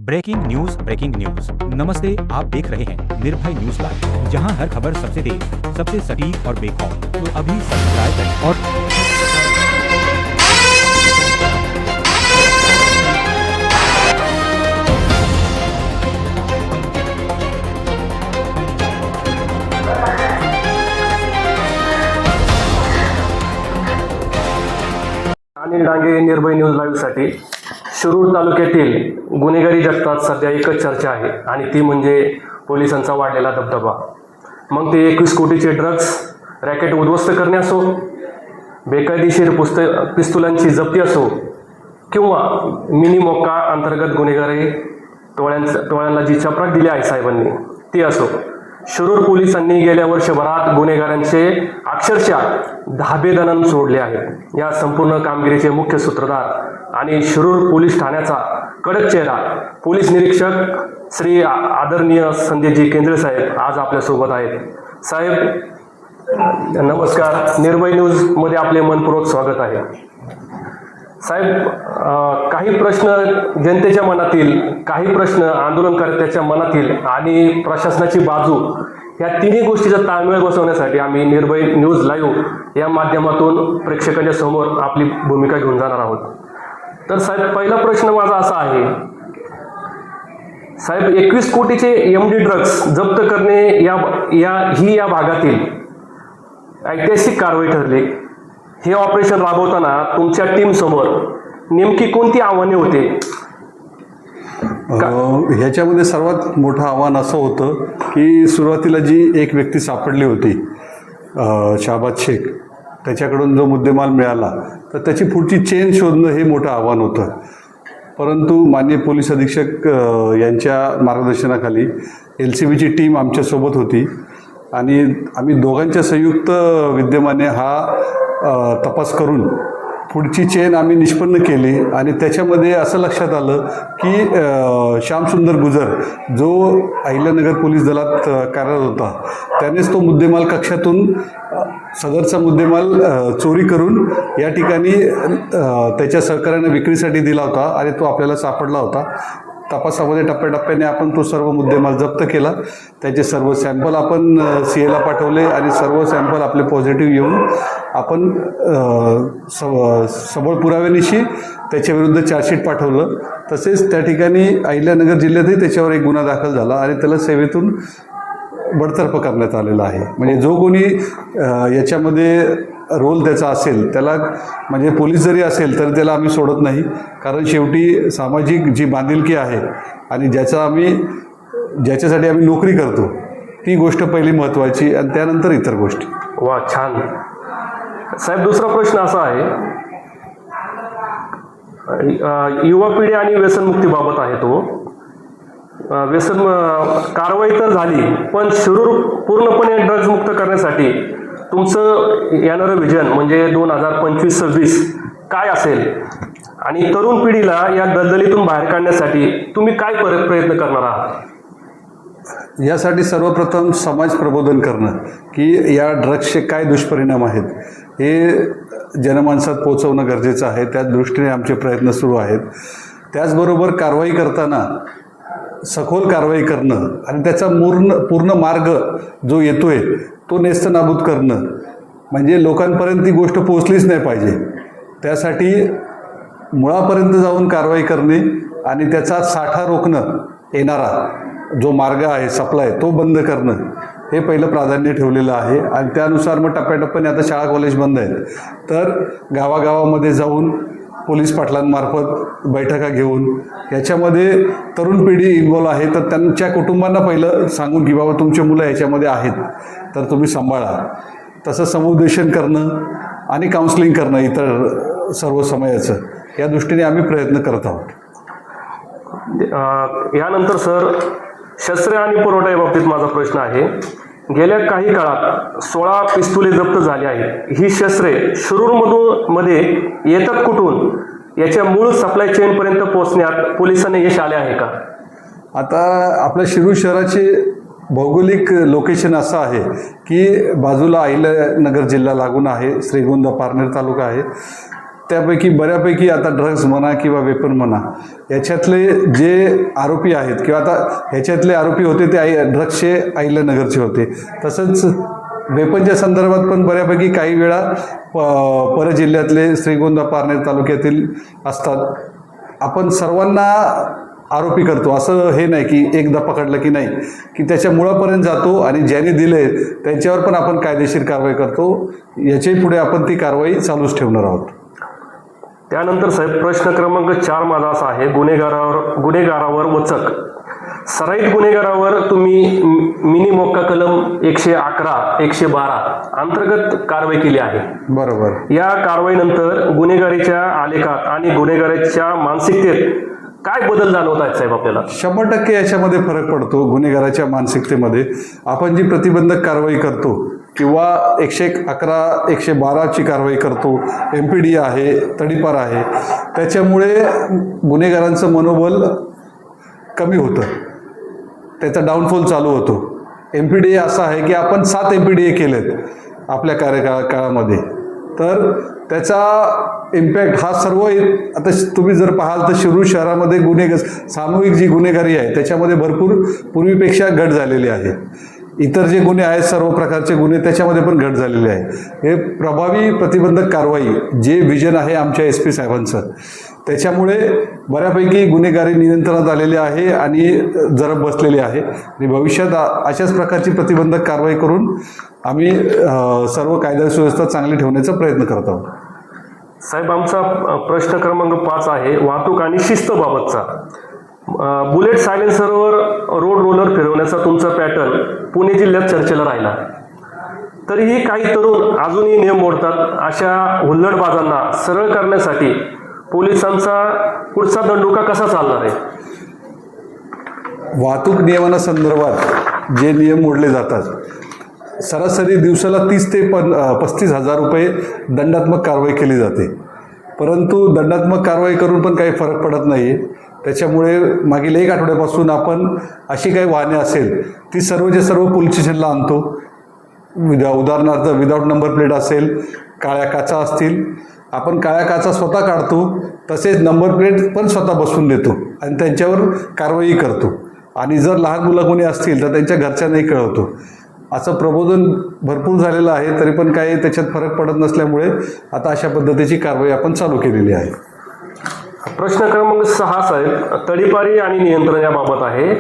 Breaking news. नमस्ते, आप देख रहे हैं निर्भय न्यूज लाइव, जहां हर खबर सबसे तेज, सबसे सटीक और बेखौफ। तो अभी सब्सक्राइब करें और अनिल डांगे, निर्भय न्यूज लाईव्हसाठी. शिरूर तालुक्यातील गुन्हेगारी जगतात सध्या एकच चर्चा आहे आणि ती म्हणजे पोलिसांचा वाढलेला दबदबा. मग ते 21 कोटीचे ड्रग्ज रॅकेट उद्ध्वस्त करणे असो, बेकायदेशीर पिस्तुलांची जप्ती असो, किंवा मिनी मोक्का अंतर्गत गुन्हेगारी टोळ्यांना जी चपराक दिली आहे साहेबांनी ती असो. शिरूर पोलिसांनी गेल्या वर्षभरात गुन्हेगारांचे अक्षरशः धाबेदनान सोडले आहेत. या संपूर्ण कामगिरीचे मुख्य सूत्रधार आणि शिरूर पोलीस ठाण्याचा कडक चेहरा पोलीस निरीक्षक श्री आदरणीय संजयजी केंद्रे साहेब आज आपल्यासोबत आहेत. साहेब नमस्कार, निर्भय न्यूज मध्ये आपले मनपूर्वक स्वागत आहे. साहेब, काही प्रश्न जनतेच्या मनातील, काही प्रश्न आंदोलनकर्त्याच्या मनातील आणि प्रशासनाची बाजू, या तिन्ही गोष्टीचा ताळमेळ बसवण्यासाठी आम्ही निर्भय न्यूज लाईव्ह या माध्यमातून प्रेक्षकांच्या समोर आपली भूमिका घेऊन जाणार आहोत. तर साहेब, पहिला प्रश्न माझा असा आहे, साहेब 21 कोटीचे MD ड्रग्ज जप्त करणे या भागातील ऐतिहासिक कारवाई ठरली. हे ऑपरेशन राबवताना तुमच्या टीम समोर नेमकी कोणती आव्हाने होते? ह्याच्यामध्ये सर्वात मोठं आव्हान असं होतं की सुरुवातीला जी एक व्यक्ती सापडली होती, शाहबाज शेख, त्याच्याकडून जो मुद्देमाल मिळाला तर त्याची पुढची चेन शोधणं हे मोठं आव्हान होतं. परंतु माननीय पोलीस अधीक्षक यांच्या मार्गदर्शनाखाली LCBची टीम आमच्यासोबत होती आणि आम्ही दोघांच्या संयुक्त विद्यमाने हा तपास करून पुढची चेन आम्ही निष्पन्न केली. आणि त्याच्यामध्ये असं लक्षात आलं की श्यामसुंदर गुजर, जो अहिल्यानगर पोलीस दलात कार्यरत होता, त्यानेच तो मुद्देमाल कक्षातून सदरचा मुद्देमाल चोरी करून या ठिकाणी त्याच्या सहकार्याने विक्रीसाठी दिला होता आणि तो आपल्याला सापडला होता. तपासामध्ये टप्प्याटप्प्याने आपण तो सर्व मुद्देमाल जप्त केला. त्याचे सर्व सॅम्पल आपण CA पाठवले आणि सर्व सॅम्पल आपले पॉझिटिव्ह येऊन आपण सबळ पुराव्यानिशी त्याच्याविरुद्ध चार्जशीट पाठवलं. तसेच त्या ठिकाणी अहिल्यानगर जिल्ह्यातही त्याच्यावर एक गुन्हा दाखल झाला आणि त्याला सेवेतून बडतर्फ करण्यात आलेला आहे. म्हणजे जो कोणी याच्यामध्ये रोल त्याचा असेल त्याला, म्हणजे पोलीस जरी असेल तरी त्याला आम्ही सोडत नाही, कारण शेवटी सामाजिक जी बांधिलकी आहे आणि ज्याच्यासाठी आम्ही नोकरी करतो ती गोष्ट पहिली महत्त्वाची आणि त्यानंतर इतर गोष्टी. वा, छान. साहेब, दुसरा प्रश्न असा आहे, युवा पिढी आणि व्यसनमुक्तीबाबत आहे. तो व्यसन कारवाई तर झाली, पण शिरूर पूर्णपणे ड्रग्ज मुक्त करण्यासाठी तुमचं येणारं विजन म्हणजे 2025-26 काय असेल आणि तरुण पिढीला या दलदलीतून बाहेर काढण्यासाठी तुम्ही काय प्रयत्न करणार आहात? यासाठी सर्वप्रथम समाज प्रबोधन करणं की या ड्रग्सचे काय दुष्परिणाम आहेत हे जनमानसात पोहोचवणं गरजेचं आहे. त्या दृष्टीने आमचे प्रयत्न सुरू आहेत. त्याचबरोबर कारवाई करताना सखोल कारवाई करणं आणि त्याचा पूर्ण मार्ग जो येतोय तो नेस्तनाबूत करणं, म्हणजे लोकांपर्यंत ती गोष्ट पोहोचलीच नाही पाहिजे. त्यासाठी मुळापर्यंत जाऊन कारवाई करणे आणि त्याचा साठा रोखणं, येणारा जो मार्ग आहे सप्लाय तो बंद करणं, हे पहिलं प्राधान्य ठेवलेलं आहे. आणि त्यानुसार मग टप्प्याटप्प्याने आता शाळा कॉलेज बंद आहेत तर गावागावामध्ये जाऊन पोलीस पाटलांमार्फत बैठका घेऊन याच्यामध्ये तरुण पिढी इन्व्हॉल्व आहे तर त्यांच्या कुटुंबांना पहिलं सांगून की बाबा तुमचे मुलं ह्याच्यामध्ये आहेत तर तुम्ही सांभाळा. तसं समुपदेशन करणं आणि काउन्सिलिंग करणं इतर सर्व समयाचं, या दृष्टीने आम्ही प्रयत्न करत आहोत. यानंतर सर, शस्त्रे आणि पुरवठा या बाबतीत माझा प्रश्न आहे. गेल्या काही काळात 16 पिस्तुले जप्त झाली आहेत. ही शस्त्रे शिरूरमध्ये येतात कुठून? याच्या मूळ सप्लाय चेनपर्यंत पोहोचण्यात पोलिसांना यश आले आहे का? आता आपल्या शिरूर शहराचे भौगोलिक लोकेशन असं आहे की बाजूला अहिल्यानगर जिल्हा लागून आहे, श्रीगोंदा पारनेर तालुका आहे. त्यापैकी बऱ्यापैकी आता ड्रग्ज म्हणा किंवा वेपन म्हणा, याच्यातले जे आरोपी आहेत किंवा आता ह्याच्यातले आरोपी होते ते ड्रग्जचे अहिल्यानगरचे होते. तसंच वेपनच्या संदर्भात पण बऱ्यापैकी काही वेळा परजिल्ह्यातले श्रीगोंदा पारनेर तालुक्यातील असतात. आपण सर्वांना आरोपी करतो असं हे नाही की एकदा पकडलं की नाही, की त्याच्या मुळापर्यंत जातो आणि ज्याने दिले त्यांच्यावर पण आपण कायदेशीर कारवाई करतो. याच्याही पुढे आपण ती कारवाई चालूच ठेवणार आहोत. त्यानंतर साहेब प्रश्न क्रमांक 4 माझा असा आहे, गुन्हेगारावर वचक. सराईत गुन्हेगारावर तुम्ही मिनी मोक्का कलम 111, 112 अंतर्गत कारवाई केली आहे. बरोबर. या कारवाईनंतर गुन्हेगारीच्या आलेखात आणि गुन्हेगाराच्या मानसिकतेत काय बदल जाणवत आहेत साहेब आपल्याला? 100% याच्यामध्ये फरक पडतो. गुन्हेगाराच्या मानसिकतेमध्ये आपण जी प्रतिबंधक कारवाई करतो किंवा 111, 112ची कारवाई करतो, MPD आहे, तडीपार आहे, त्याच्यामुळे गुन्हेगारांचं मनोबल कमी होतं, त्याचा डाऊनफॉल चालू होतो. MPDA असं आहे की आपण 7 MPDA केलेत आपल्या कार्यकाळामध्ये, तर त्याचा इम्पॅक्ट हा सर्व आता तुम्ही जर पाहाल तर शिरूर शहरामध्ये सामूहिक जी गुन्हेगारी आहे त्याच्यामध्ये भरपूर पूर्वीपेक्षा घट झालेली आहे. इतर जे गुन्हे आहेत सर्व प्रकारचे गुन्हे त्याच्यामध्ये पण घट झालेले आहे. हे प्रभावी प्रतिबंधक कारवाई जे विजन आहे आमच्या SP साहेबांचं, त्याच्यामुळे बऱ्यापैकी गुन्हेगारी नियंत्रणात आलेली आहे आणि जरब बसलेली आहे. आणि भविष्यात अशाच प्रकारची प्रतिबंधक कारवाई करून आम्ही सर्व कायदा सुव्यवस्था चांगली ठेवण्याचा प्रयत्न करत आहोत. साहेब आमचा प्रश्न क्रमांक 5 आहे वाहतूक आणि शिस्तबाबतचा. बुलेट सायलेन्सरवर रोड रोलर फिरवण्याचा तुमचा पॅटर्न पुणे जिल्ह्यात चर्चेला राहिला. तरीही काही तरुण अजूनही नियम मोडतात. अशा हुल्लडबाजांना सरळ करण्यासाठी पोलिसांचा पुढचा दंडुका कसा चालणार आहे? वाहतूक नियमनासंदर्भात जे नियम मोडले जातात, सरासरी दिवसाला 30 ते 35 हजार रुपये दंडात्मक कारवाई केली जाते. परंतु दंडात्मक कारवाई करून पण काही फरक पडत नाही. त्याच्यामुळे मागील 1 आठवड्यापासून आपण अशी काही वाहने असेल ती सर्वच्या सर्व पोलीस स्टेशनला आणतो. उदाहरणार्थ विदाऊट नंबर प्लेट असेल, काळ्या काचा असतील, आपण काळ्या काचा स्वतः काढतो, तसेच नंबर प्लेट पण स्वतः बसवून देतो आणि त्यांच्यावर कारवाई करतो. आणि जर लहान मुलं कोणी असतील तर त्यांच्या घरच्यांनाही कळवतो. असं प्रबोधन भरपूर झालेलं आहे, तरी पण काही त्याच्यात फरक पडत नसल्यामुळे आता अशा पद्धतीची कारवाई आपण चालू केलेली आहे. प्रश्न क्रमांक 6 साहेब तडीपारी आणि नियंत्रण याबाबत आहे.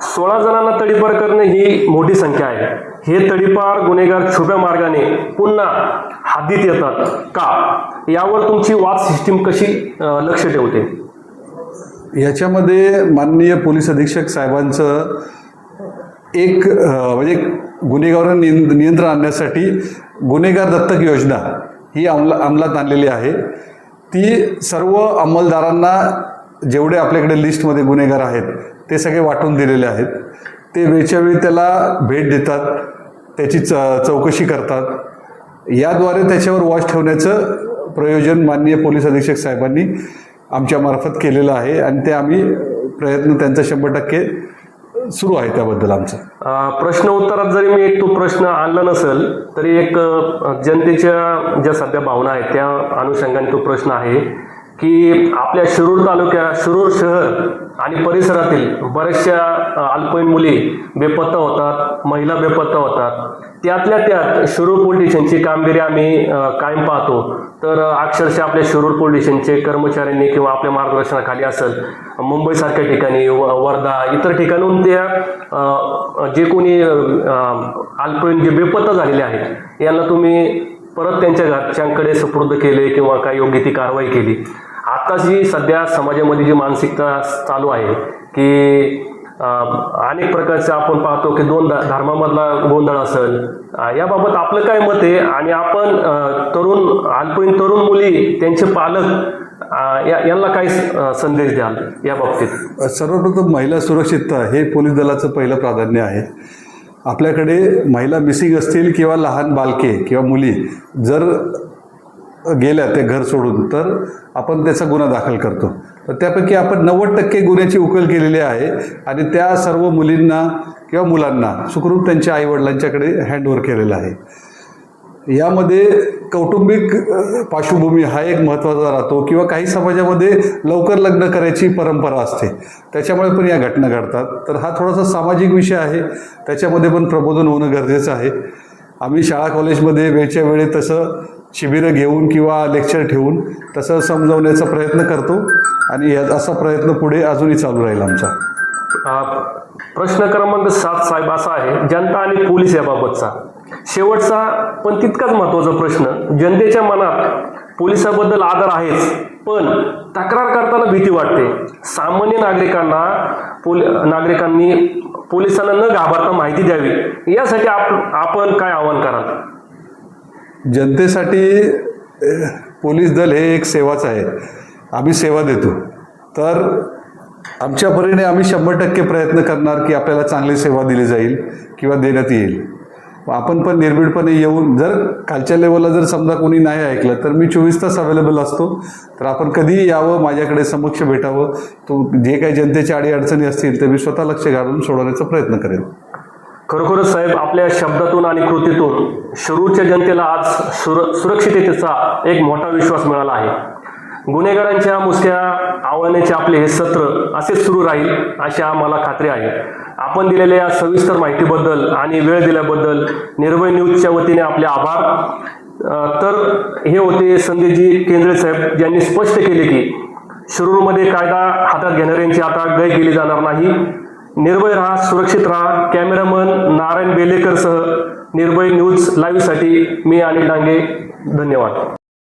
16 जणांना तडीपार करणे ही मोठी संख्या आहे. हे तडीपार गुन्हेगार छुप्या मार्गाने पुन्हा हद्दीत येतात का? यावर तुमची वाच सिस्टीम कशी लक्ष ठेवते? याच्यामध्ये माननीय पोलीस अधीक्षक साहेबांचं एक म्हणजे गुन्हेगारांवर नियंत्रण आणण्यासाठी गुन्हेगार दत्तक योजना ही अंमलात आणलेली आहे. ती सर्व अंमलदारांना जेवढे आपल्याकडे लिस्टमध्ये गुन्हेगार आहेत ते सगळे वाटून दिलेले आहेत. ते वेळच्या वेळी त्याला भेट देतात, त्याची चौकशी करतात. याद्वारे त्याच्यावर वॉच ठेवण्याचं प्रयोजन माननीय पोलीस अधीक्षक साहेबांनी आमच्यामार्फत केलेलं आहे आणि ते आम्ही प्रयत्न त्यांचा 100% सुरू आहे त्याबद्दल आमचं. प्रश्न उत्तरात जरी मी एक तो प्रश्न आणला नसेल तरी एक जनतेच्या ज्या सध्या भावना आहेत त्या अनुषंगाने तो प्रश्न आहे की आपल्या शिरूर शिरूर शहर आणि परिसरातील बऱ्याचशा अल्पवयीन मुली बेपत्ता होतात, महिला बेपत्ता होतात. त्यातल्या त्यात शिरूर पोलीस स्टेशनची कामगिरी आम्ही कायम पाहतो. तर अक्षरशः आपल्या शिरूर पोलीस स्टेशनचे कर्मचाऱ्यांनी किंवा आपल्या मार्गदर्शनाखाली असेल मुंबईसारख्या ठिकाणी, वर्धा इतर ठिकाणून त्या जे कोणी अल्पवयीन जे बेपत्ता झालेले आहेत यांना तुम्ही परत त्यांच्या घरच्यांकडे सुपूर्द केले किंवा काही योग्य ती कारवाई केली. आता जी सध्या समाजामध्ये जी मानसिकता चालू आहे की अनेक प्रकारचे आपण पाहतो की 2 धर्मामधला गोंधळ असेल, याबाबत आपलं काय मत आहे? आणि आपण अल्पवयीन तरुण मुली त्यांचे पालक यांना काय संदेश द्याल या बाबतीत? सर्वप्रथम महिला सुरक्षितता हे पोलीस दलाचं पहिलं प्राधान्य आहे. आपल्याकडे महिला मिसिंग असतील किंवा लहान बालके किंवा मुली जर गेल्या ते घर सोडून तर आपण त्याचा गुन्हा दाखल करतो. तर त्यापैकी आपण 90% गुन्ह्याची उकल केलेली आहे आणि त्या सर्व मुलींना किंवा मुलांना सुखरूप त्यांच्या आईवडिलांच्याकडे हँडओव्हर केलेलं आहे. यामध्ये कौटुंबिक पार्श्वभूमी हा एक महत्त्वाचा राहतो किंवा काही समाजामध्ये लवकर लग्न करायची परंपरा असते, त्याच्यामुळे पण या घटना घडतात. तर हा थोडासा सामाजिक विषय आहे, त्याच्यामध्ये पण प्रबोधन होणं गरजेचं आहे. आम्ही शाळा कॉलेजमध्ये वेळच्या वेळी तसं शिबिरं घेऊन किंवा लेक्चर ठेवून तसं समजवण्याचा प्रयत्न करतो आणि असा प्रयत्न पुढे अजूनही चालू राहील आमचा. प्रश्न क्रमांक 7 साहेब असा आहे, जनता आणि पोलीस याबाबतचा शेवटचा पण तितकाच महत्त्वाचा प्रश्न. जनतेच्या मनात पोलिसाबद्दल आदर आहेच, पण तक्रार करताना भीती वाटते. सामान्य नागरिकांनी पोलिसांना न घाबरता माहिती द्यावी, यासाठी आपण काय आवाहन कराल? जनतेसाठी पोलीस दल हे एक सेवाच आहे. आम्ही सेवा देतो, तर आमच्या परीने आम्ही 100% प्रयत्न करणार की आपल्याला चांगली सेवा दिली जाईल किंवा देण्यात येईल. आपण पण निर्भीडपणे येऊन, जर खालच्या लेवलला जर समजा कोणी नाही ऐकलं तर मी 24 तास अवेलेबल असतो. तर आपण कधीही यावं, माझ्याकडे समक्ष भेटावं. तो जे काही जनतेच्या अडीअडचणी असतील ते मी स्वतः लक्ष घालून सोडवण्याचा प्रयत्न करेन. खरोखरच साहेब, आपल्या शब्दातून आणि कृतीतून शिरूरच्या जनतेला आज सुरक्षिततेचा एक मोठा विश्वास मिळाला आहे. गुन्हेगारांच्या मुसक्या आव्हानाचे आपले हे सत्र असेच सुरू राहील अशी आम्हाला खात्री आहे. आपण दिलेल्या या सविस्तर माहितीबद्दल आणि वेळ दिल्याबद्दल निर्भय न्यूजच्या वतीने आपले आभार. तर हे होते संदेशजी केंद्रे साहेब, ज्यांनी स्पष्ट केले की शिरूरमध्ये कायदा हातात घेणाऱ्यांची आता गय केली जाणार नाही. निर्भय राहा, सुरक्षित राहा. कॅमेरामन नारायण बेलेकरसह निर्भय न्यूज लाईव्हसाठी मी अनिल डांगे. धन्यवाद.